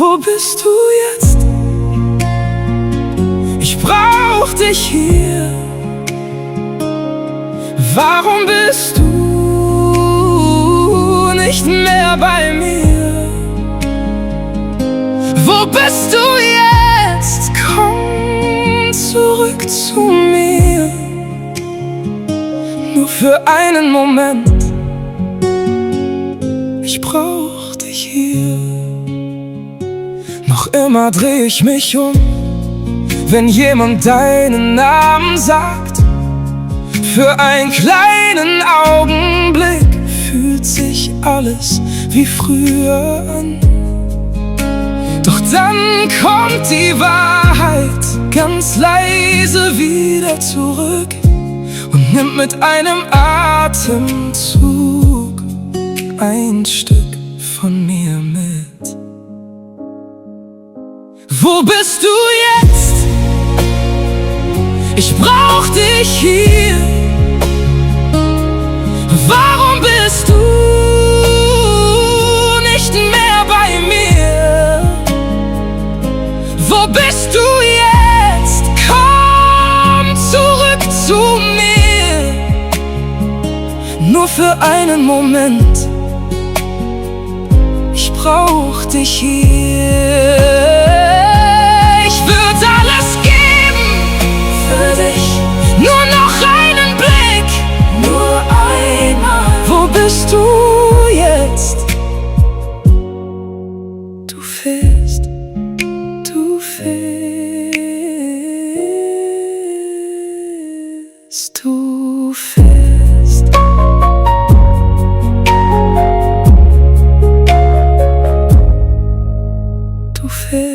Wo bist du jetzt? Ich brauch dich hier. Warum bist du nicht mehr bei mir? Wo bist du jetzt? Komm zurück zu mir. Nur für einen Moment. Ich brauch dich hier. Noch immer dreh ich mich um, wenn jemand deinen Namen sagt. Für einen kleinen Augenblick fühlt sich alles wie früher an. Doch dann kommt die Wahrheit ganz leise wieder zurück und nimmt mit einem Atemzug ein Stück von mir mit. Wo bist du jetzt? Ich brauch dich hier. Warum bist du nicht mehr bei mir? Wo bist du jetzt? Komm zurück zu mir. Nur für einen Moment. Ich brauch dich hier. Ich würd alles geben für dich. Nur noch einen Blick. Nur einmal. Wo bist du jetzt? Du fehlst. Du fehlst. Du fehlst. Du fehlst.